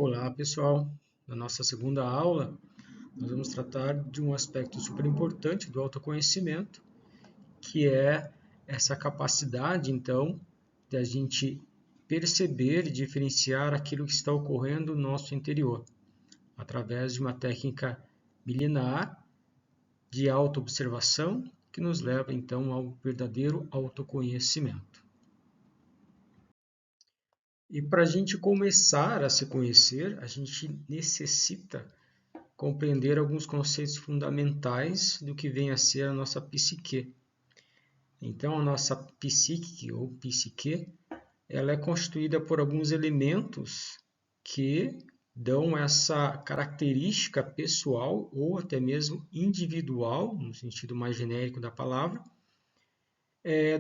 Olá, pessoal. Na nossa segunda aula, nós vamos tratar de um aspecto super importante do autoconhecimento, que é essa capacidade, então, de a gente perceber e diferenciar aquilo que está ocorrendo no nosso interior, através de uma técnica milenar de autoobservação que nos leva, então, ao verdadeiro autoconhecimento. E para a gente começar a se conhecer, a gente necessita compreender alguns conceitos fundamentais do que vem a ser a nossa psique. Então, a nossa psique ou psique, ela é constituída por alguns elementos que dão essa característica pessoal ou até mesmo individual, no sentido mais genérico da palavra,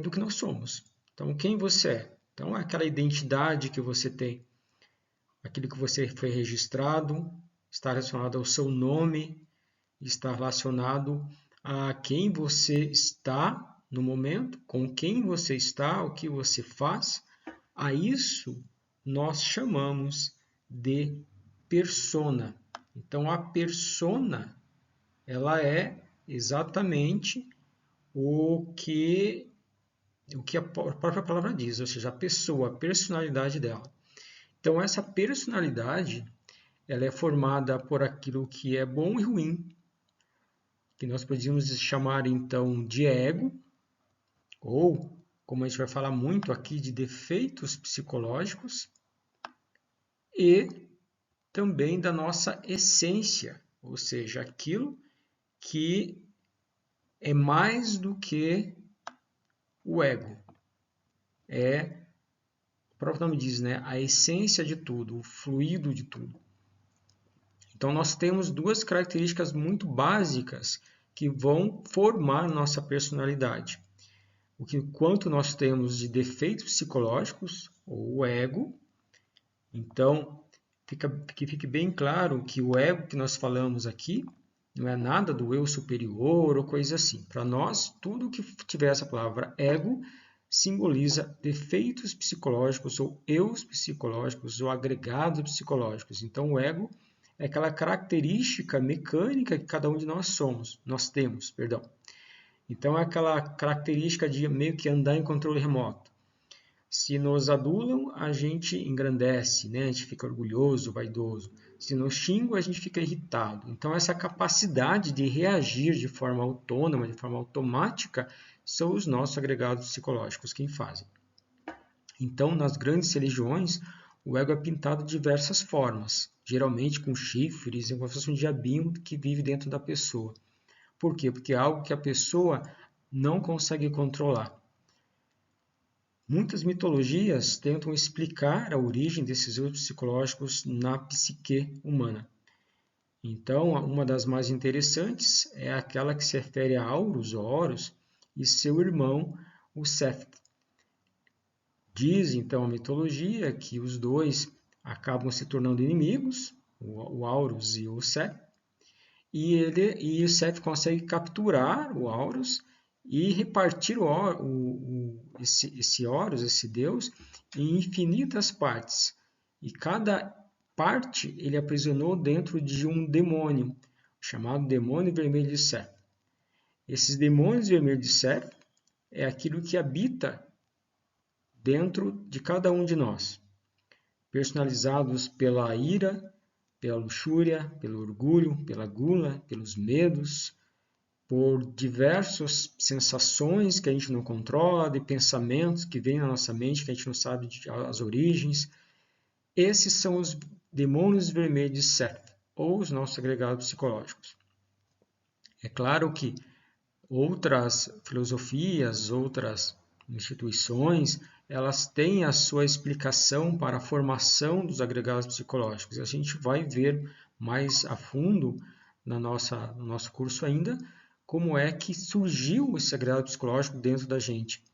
do que nós somos. Então, quem você é? Então, é aquela identidade que você tem, aquilo que você foi registrado, está relacionado ao seu nome, está relacionado a quem você está no momento, com quem você está, o que você faz. A isso nós chamamos de persona. Então, a persona, ela é exatamente o que a própria palavra diz, ou seja, a pessoa, a personalidade dela. Então, essa personalidade, ela é formada por aquilo que é bom e ruim, que nós podíamos chamar então de ego, ou, como a gente vai falar muito aqui, de defeitos psicológicos, e também da nossa essência, ou seja, aquilo que é mais do que o ego. O próprio nome diz, né? A essência de tudo, o fluido de tudo. Então, nós temos duas características muito básicas que vão formar nossa personalidade. Quanto nós temos de defeitos psicológicos, ou o ego. Então, que fique bem claro que o ego que nós falamos aqui não é nada do eu superior ou coisa assim. Para nós, tudo que tiver essa palavra ego simboliza defeitos psicológicos ou eus psicológicos ou agregados psicológicos. Então, o ego é aquela característica mecânica que cada um de nós temos, perdão. Então, é aquela característica de meio que andar em controle remoto. Se nos adulam, a gente engrandece, né? A gente fica orgulhoso, vaidoso. Se nos xingam, a gente fica irritado. Então, essa capacidade de reagir de forma autônoma, de forma automática, são os nossos agregados psicológicos quem fazem. Então, nas grandes religiões, o ego é pintado de diversas formas, geralmente com chifres, como se fosse um diabinho que vive dentro da pessoa. Por quê? Porque é algo que a pessoa não consegue controlar. Muitas mitologias tentam explicar a origem desses erros psicológicos na psique humana. Então, uma das mais interessantes é aquela que se refere a Aurus, ou Horus, e seu irmão, o Seth. Diz, então, a mitologia que os dois acabam se tornando inimigos, o Aurus e o Seth, e o Seth consegue capturar o Aurus e repartir esse Horus, esse deus, em infinitas partes. E cada parte ele aprisionou dentro de um demônio, chamado demônio vermelho de Seth. Esses demônios vermelhos de Seth é aquilo que habita dentro de cada um de nós, personalizados pela ira, pela luxúria, pelo orgulho, pela gula, pelos medos, por diversas sensações que a gente não controla, de pensamentos que vêm na nossa mente que a gente não sabe as origens. Esses são os demônios vermelhos de Seth, ou os nossos agregados psicológicos. É claro que outras filosofias, outras instituições, elas têm a sua explicação para a formação dos agregados psicológicos. A gente vai ver mais a fundo no nosso curso ainda como é que surgiu esse agregado psicológico dentro da gente.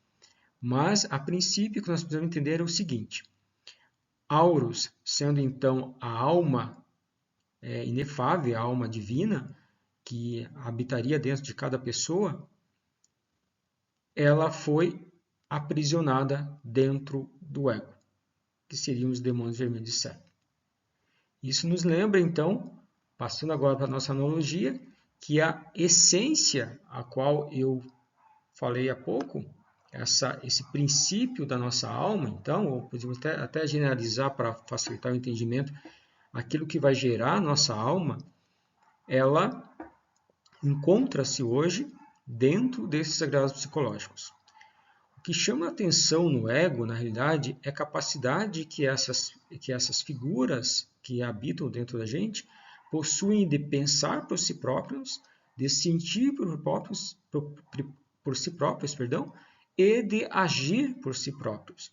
Mas, a princípio, o que nós precisamos entender é o seguinte. Aurus, sendo então a alma inefável, a alma divina, que habitaria dentro de cada pessoa, ela foi aprisionada dentro do ego, que seriam os demônios vermelhos de Seth. Isso nos lembra, então, passando agora para a nossa analogia, que a essência a qual eu falei há pouco, esse princípio da nossa alma, então, ou podemos até generalizar para facilitar o entendimento, aquilo que vai gerar a nossa alma, ela encontra-se hoje dentro desses graus psicológicos. O que chama a atenção no ego, na realidade, é a capacidade que essas figuras que habitam dentro da gente possuem de pensar por si próprios, de sentir por si próprios, e de agir por si próprios.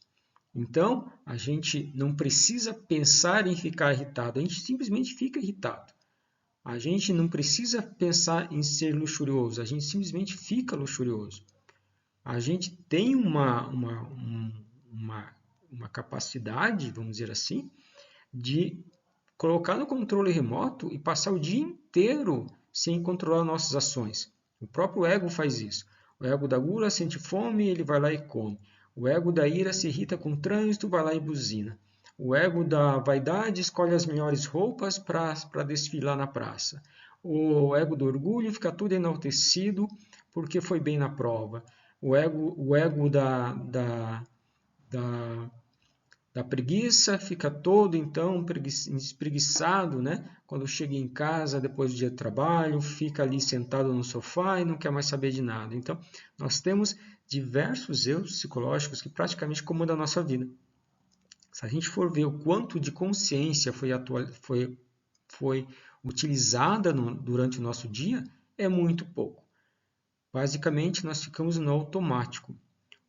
Então, a gente não precisa pensar em ficar irritado, a gente simplesmente fica irritado. A gente não precisa pensar em ser luxurioso, a gente simplesmente fica luxurioso. A gente tem uma capacidade, vamos dizer assim, de colocar no controle remoto e passar o dia inteiro sem controlar nossas ações. O próprio ego faz isso. O ego da gula sente fome, ele vai lá e come. O ego da ira se irrita com o trânsito, vai lá e buzina. O ego da vaidade escolhe as melhores roupas para desfilar na praça. O ego do orgulho fica tudo enaltecido porque foi bem na prova. O ego da preguiça fica todo, então, espreguiçado, né? Quando chega em casa, depois do dia de trabalho, fica ali sentado no sofá e não quer mais saber de nada. Então, nós temos diversos erros psicológicos que praticamente comandam a nossa vida. Se a gente for ver o quanto de consciência foi utilizada durante o nosso dia, é muito pouco. Basicamente, nós ficamos no automático.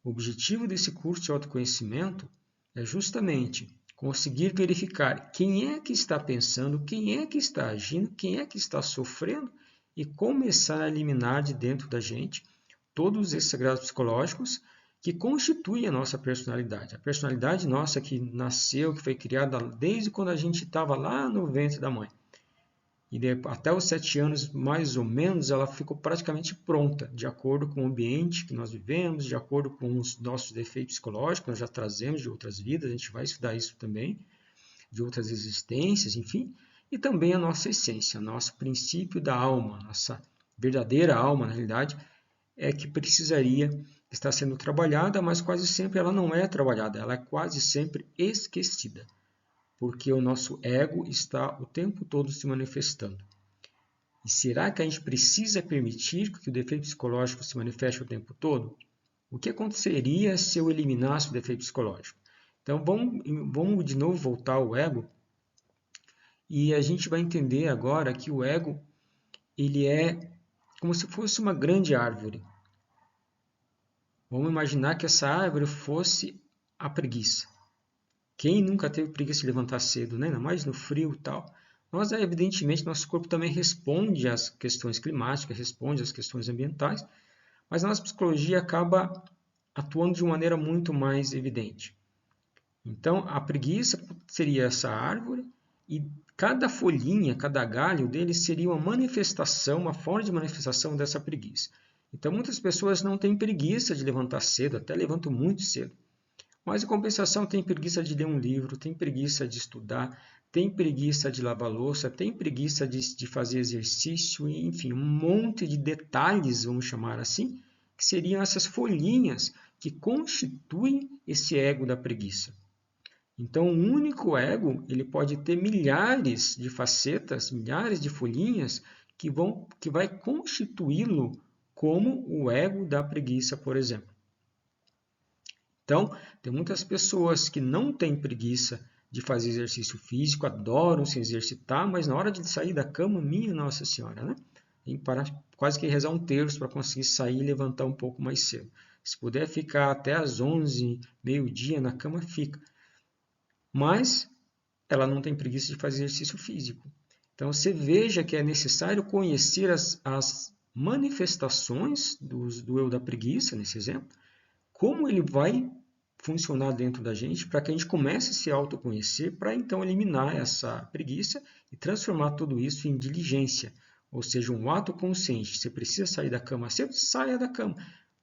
O objetivo desse curso de autoconhecimento é justamente conseguir verificar quem é que está pensando, quem é que está agindo, quem é que está sofrendo e começar a eliminar de dentro da gente todos esses graus psicológicos que constituem a nossa personalidade. A personalidade nossa que nasceu, que foi criada desde quando a gente estava lá no ventre da mãe. E até os 7 anos, mais ou menos, ela ficou praticamente pronta, de acordo com o ambiente que nós vivemos, de acordo com os nossos defeitos psicológicos, nós já trazemos de outras vidas, a gente vai estudar isso também, de outras existências, enfim, e também a nossa essência, nosso princípio da alma, nossa verdadeira alma, na realidade, é que precisaria estar sendo trabalhada, mas quase sempre ela não é trabalhada, ela é quase sempre esquecida. Porque o nosso ego está o tempo todo se manifestando. E será que a gente precisa permitir que o defeito psicológico se manifeste o tempo todo? O que aconteceria se eu eliminasse o defeito psicológico? Então, vamos de novo voltar ao ego e a gente vai entender agora que o ego ele é como se fosse uma grande árvore. Vamos imaginar que essa árvore fosse a preguiça. Quem nunca teve preguiça de levantar cedo, né? Ainda mais no frio e tal. Nós, evidentemente, nosso corpo também responde às questões climáticas, responde às questões ambientais, mas a nossa psicologia acaba atuando de uma maneira muito mais evidente. Então, a preguiça seria essa árvore e cada folhinha, cada galho dele seria uma manifestação, uma forma de manifestação dessa preguiça. Então, muitas pessoas não têm preguiça de levantar cedo, até levantam muito cedo. Mas, em compensação, tem preguiça de ler um livro, tem preguiça de estudar, tem preguiça de lavar louça, tem preguiça de fazer exercício, enfim, um monte de detalhes, vamos chamar assim, que seriam essas folhinhas que constituem esse ego da preguiça. Então, o único ego ele pode ter milhares de facetas, milhares de folhinhas que vai constituí-lo como o ego da preguiça, por exemplo. Então, tem muitas pessoas que não têm preguiça de fazer exercício físico, adoram se exercitar, mas na hora de sair da cama, minha Nossa Senhora, né? Tem que parar quase que rezar um terço para conseguir sair e levantar um pouco mais cedo. Se puder ficar até às 11, meio-dia na cama, fica. Mas ela não tem preguiça de fazer exercício físico. Então, você veja que é necessário conhecer as manifestações do eu da preguiça, nesse exemplo, como ele vai funcionar dentro da gente para que a gente comece a se autoconhecer, para então eliminar essa preguiça e transformar tudo isso em diligência, ou seja, um ato consciente. Você precisa sair da cama cedo, saia da cama.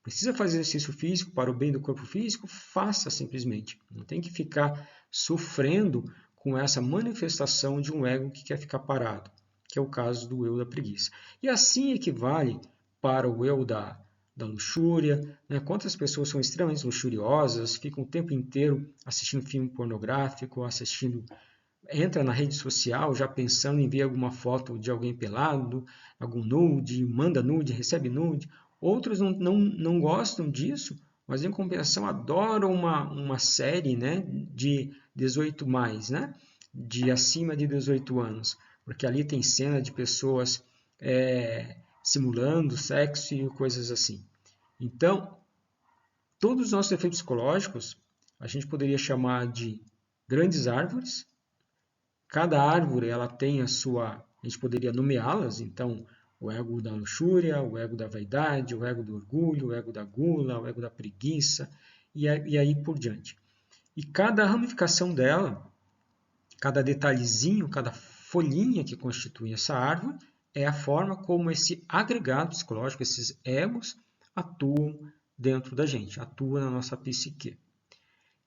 Precisa fazer exercício físico para o bem do corpo físico, faça simplesmente. Não tem que ficar sofrendo com essa manifestação de um ego que quer ficar parado, que é o caso do eu da preguiça. E assim equivale para o eu da luxúria, né? Quantas pessoas são extremamente luxuriosas, ficam o tempo inteiro assistindo filme pornográfico, entra na rede social já pensando em ver alguma foto de alguém pelado, algum nude, manda nude, recebe nude. Outros não gostam disso, mas em compensação adoram uma série, né, de 18+, né, de acima de 18 anos, porque ali tem cena de pessoas simulando sexo e coisas assim. Então, todos os nossos efeitos psicológicos a gente poderia chamar de grandes árvores. Cada árvore ela tem a gente poderia nomeá-las, então o ego da luxúria, o ego da vaidade, o ego do orgulho, o ego da gula, o ego da preguiça e aí por diante. E cada ramificação dela, cada detalhezinho, cada folhinha que constitui essa árvore é a forma como esse agregado psicológico, esses egos atuam dentro da gente, atuam na nossa psique.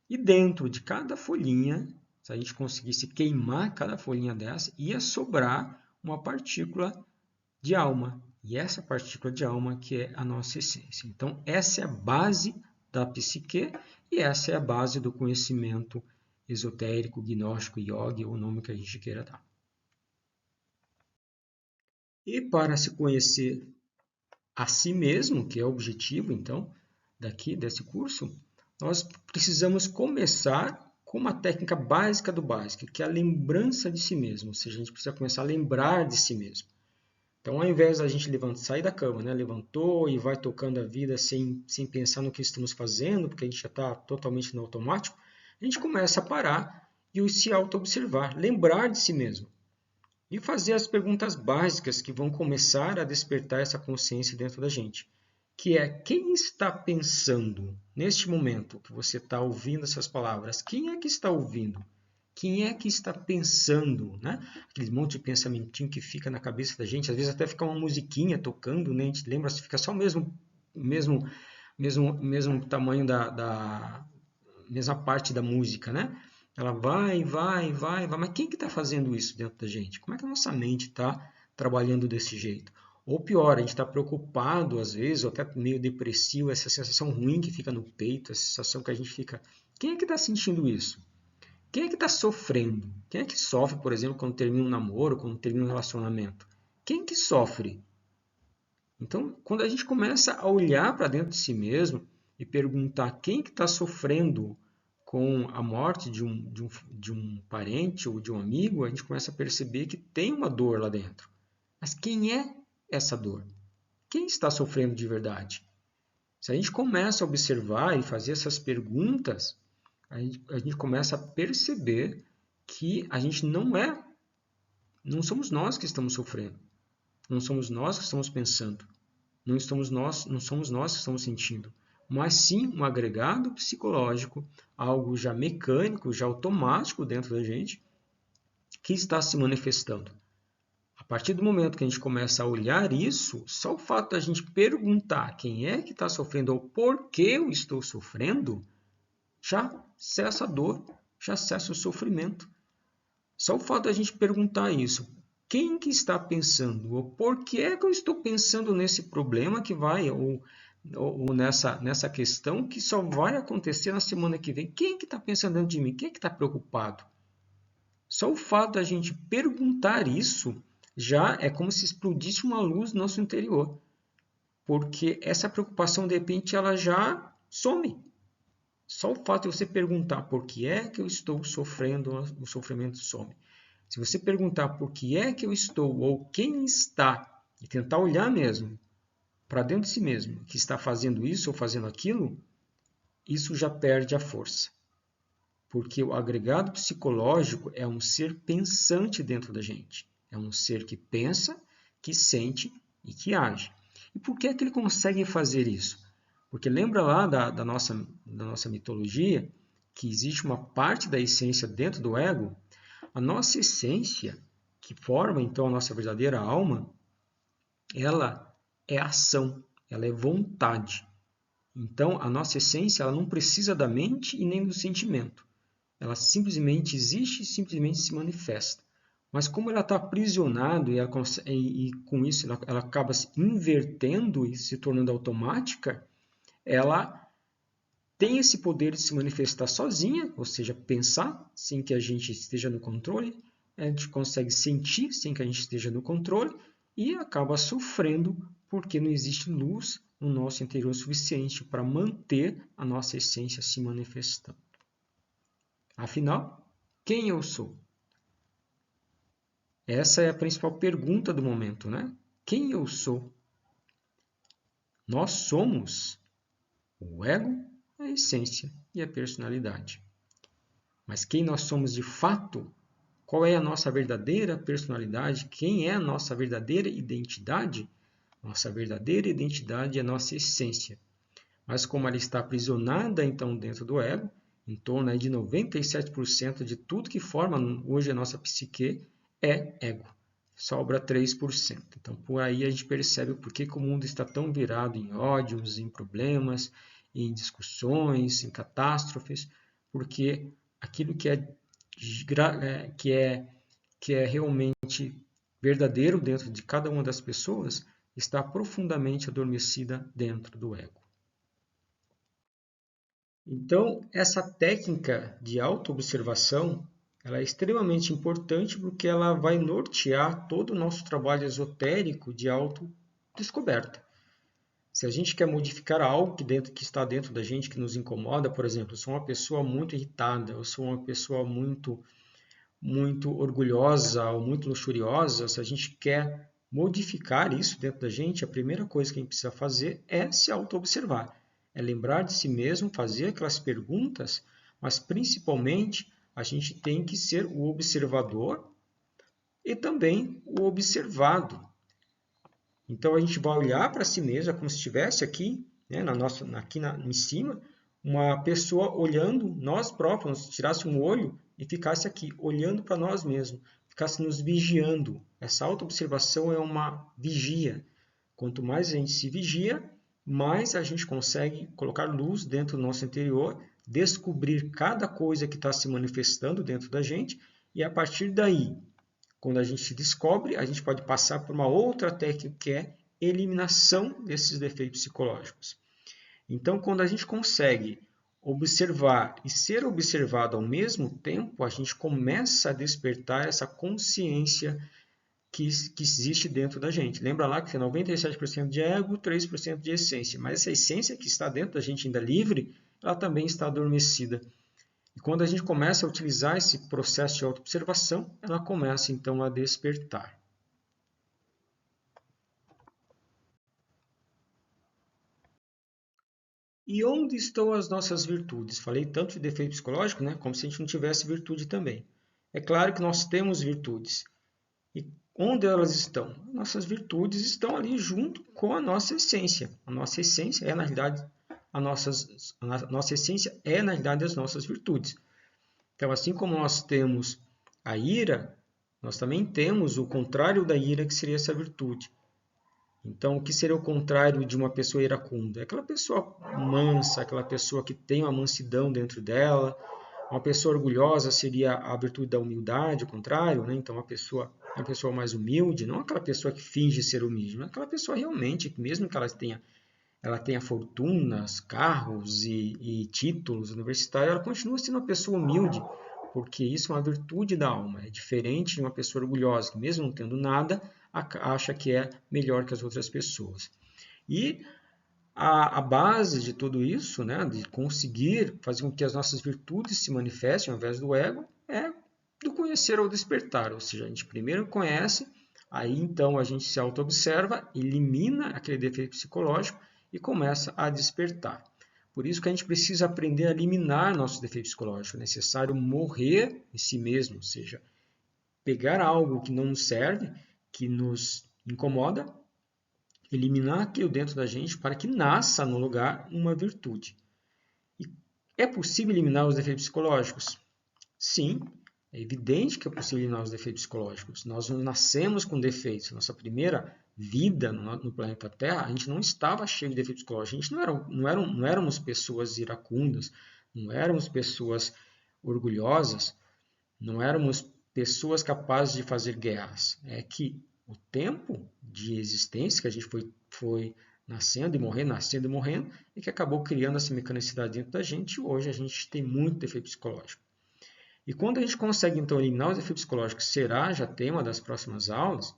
E dentro de cada folhinha, se a gente conseguisse queimar cada folhinha dessa, ia sobrar uma partícula de alma. E essa partícula de alma que é a nossa essência. Então, essa é a base da psique e essa é a base do conhecimento esotérico, gnóstico, yogi, ou o nome que a gente queira dar. E para se conhecer a si mesmo, que é o objetivo, então, desse curso, nós precisamos começar com uma técnica básica do básico, que é a lembrança de si mesmo, ou seja, a gente precisa começar a lembrar de si mesmo. Então, ao invés da gente sair da cama, né, levantou e vai tocando a vida sem pensar no que estamos fazendo, porque a gente já está totalmente no automático, a gente começa a parar e se auto-observar, lembrar de si mesmo. E fazer as perguntas básicas que vão começar a despertar essa consciência dentro da gente. Que é, quem está pensando neste momento que você está ouvindo essas palavras? Quem é que está ouvindo? Quem é que está pensando? Né? Aquele monte de pensamentinho que fica na cabeça da gente, às vezes até fica uma musiquinha tocando, né? A gente lembra, fica só o mesmo tamanho da mesma parte da música, né? Ela vai, mas quem que está fazendo isso dentro da gente? Como é que a nossa mente está trabalhando desse jeito? Ou pior, a gente está preocupado às vezes, ou até meio depressivo, essa sensação ruim que fica no peito, essa sensação que a gente fica... Quem é que está sentindo isso? Quem é que está sofrendo? Quem é que sofre, por exemplo, quando termina um namoro, quando termina um relacionamento? Quem que sofre? Então, quando a gente começa a olhar para dentro de si mesmo e perguntar quem que está sofrendo com a morte de um parente ou de um amigo, a gente começa a perceber que tem uma dor lá dentro. Mas quem é essa dor? Quem está sofrendo de verdade? Se a gente começa a observar e fazer essas perguntas, a gente começa a perceber que a gente não somos nós que estamos sofrendo, não somos nós que estamos pensando, não somos nós que estamos sentindo, mas sim um agregado psicológico, algo já mecânico, já automático dentro da gente, que está se manifestando. A partir do momento que a gente começa a olhar isso, só o fato da gente perguntar quem é que está sofrendo ou por que eu estou sofrendo, já cessa a dor, já cessa o sofrimento. Só o fato da gente perguntar isso, quem que está pensando, ou por que é que eu estou pensando nesse problema que vai, ou nessa questão que só vai acontecer na semana que vem, quem que está pensando dentro de mim, quem é que está preocupado? Só o fato da gente perguntar isso, já é como se explodisse uma luz no nosso interior, porque essa preocupação, de repente, ela já some. Só o fato de você perguntar por que é que eu estou sofrendo, o sofrimento some. Se você perguntar por que é que eu estou ou quem está, e tentar olhar mesmo para dentro de si mesmo, que está fazendo isso ou fazendo aquilo, isso já perde a força. Porque o agregado psicológico é um ser pensante dentro da gente. É um ser que pensa, que sente e que age. E por que é que ele consegue fazer isso? Porque lembra lá da nossa mitologia que existe uma parte da essência dentro do ego? A nossa essência, que forma então a nossa verdadeira alma, ela é ação, ela é vontade. Então, a nossa essência ela não precisa da mente e nem do sentimento. ela simplesmente existe e simplesmente se manifesta. Mas como ela está aprisionada e com isso ela acaba se invertendo e se tornando automática, ela tem esse poder de se manifestar sozinha, ou seja, pensar sem que a gente esteja no controle, a gente consegue sentir sem que a gente esteja no controle e acaba sofrendo porque não existe luz no nosso interior suficiente para manter a nossa essência se manifestando. Afinal, quem eu sou? Essa é a principal pergunta do momento, né? Quem eu sou? Nós somos o ego, a essência e a personalidade. Mas quem nós somos de fato? Qual é a nossa verdadeira personalidade? Quem é a nossa verdadeira identidade? Nossa verdadeira identidade é a nossa essência. Mas como ela está aprisionada então dentro do ego, em torno de 97% de tudo que forma hoje a nossa psique é ego. Sobra 3%. Então por aí a gente percebe por que o mundo está tão virado em ódios, em problemas, em discussões, em catástrofes, porque aquilo que é realmente verdadeiro dentro de cada uma das pessoas está profundamente adormecida dentro do ego. Então, essa técnica de autoobservação, ela é extremamente importante porque ela vai nortear todo o nosso trabalho esotérico de autodescoberta. Se a gente quer modificar algo que está dentro da gente, que nos incomoda, por exemplo, eu sou uma pessoa muito irritada, eu sou uma pessoa muito orgulhosa ou muito luxuriosa, se a gente quer modificar isso dentro da gente, a primeira coisa que a gente precisa fazer é se auto-observar. É lembrar de si mesmo, fazer aquelas perguntas, mas principalmente a gente tem que ser o observador e também o observado. Então a gente vai olhar para si mesmo, como se estivesse aqui, né, em cima, uma pessoa olhando nós próprios, tirasse um olho e ficasse aqui, olhando para nós mesmos, ficasse nos vigiando. Essa autoobservação é uma vigia. Quanto mais a gente se vigia, mais a gente consegue colocar luz dentro do nosso interior, descobrir cada coisa que está se manifestando dentro da gente, e a partir daí, quando a gente descobre, a gente pode passar por uma outra técnica que é eliminação desses defeitos psicológicos. Então, quando a gente consegue observar e ser observado ao mesmo tempo, a gente começa a despertar essa consciência que existe dentro da gente. Lembra lá que é 97% de ego, 3% de essência. Mas essa essência que está dentro da gente ainda livre, ela também está adormecida. E quando a gente começa a utilizar esse processo de autoobservação, ela começa então a despertar. E onde estão as nossas virtudes? Falei tanto de defeito psicológico, né? Como se a gente não tivesse virtude também. É claro que nós temos virtudes. E onde elas estão? Nossas virtudes estão ali junto com a nossa essência. A nossa essência é, na realidade, a nossa essência é, na realidade, as nossas virtudes. Então, assim como nós temos a ira, nós também temos o contrário da ira, que seria essa virtude. Então, o que seria o contrário de uma pessoa iracunda? É aquela pessoa mansa, aquela pessoa que tem uma mansidão dentro dela. Uma pessoa orgulhosa seria a virtude da humildade, o contrário, né? Então, uma pessoa mais humilde, não aquela pessoa que finge ser humilde, mas aquela pessoa realmente, que mesmo que ela tenha fortunas, carros e títulos universitários, ela continua sendo uma pessoa humilde, porque isso é uma virtude da alma. É diferente de uma pessoa orgulhosa, que mesmo não tendo nada, acha que é melhor que as outras pessoas. E a base de tudo isso, né, de conseguir fazer com que as nossas virtudes se manifestem ao invés do ego, é do conhecer ao despertar. Ou seja, a gente primeiro conhece, aí então a gente se auto-observa, elimina aquele defeito psicológico e começa a despertar. Por isso que a gente precisa aprender a eliminar nossos defeitos psicológicos. É necessário morrer em si mesmo, ou seja, pegar algo que não nos serve, que nos incomoda, eliminar aquilo dentro da gente para que nasça no lugar uma virtude. E é possível eliminar os defeitos psicológicos? Sim, é evidente que é possível eliminar os defeitos psicológicos. Nós não nascemos com defeitos. Nossa primeira vida no planeta Terra, a gente não estava cheio de defeitos psicológicos. A gente não éramos pessoas iracundas, não éramos pessoas orgulhosas, não éramos pessoas capazes de fazer guerras. É que o tempo de existência que a gente foi nascendo e morrendo, e que acabou criando essa mecanicidade dentro da gente, e hoje a gente tem muito defeito psicológico. E quando a gente consegue, então, eliminar os efeitos psicológicos, que será já tema das próximas aulas,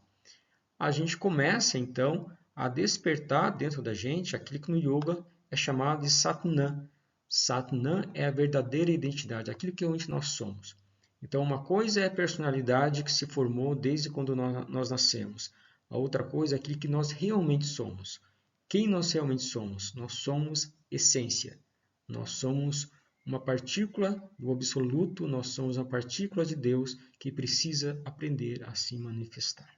a gente começa, então, a despertar dentro da gente aquilo que no yoga é chamado de Satnam. Satnam é a verdadeira identidade, aquilo que realmente nós somos. Então, uma coisa é a personalidade que se formou desde quando nós nascemos. A outra coisa é aquilo que nós realmente somos. Quem nós realmente somos? Nós somos essência. Nós somos uma partícula do absoluto, nós somos uma partícula de Deus que precisa aprender a se manifestar.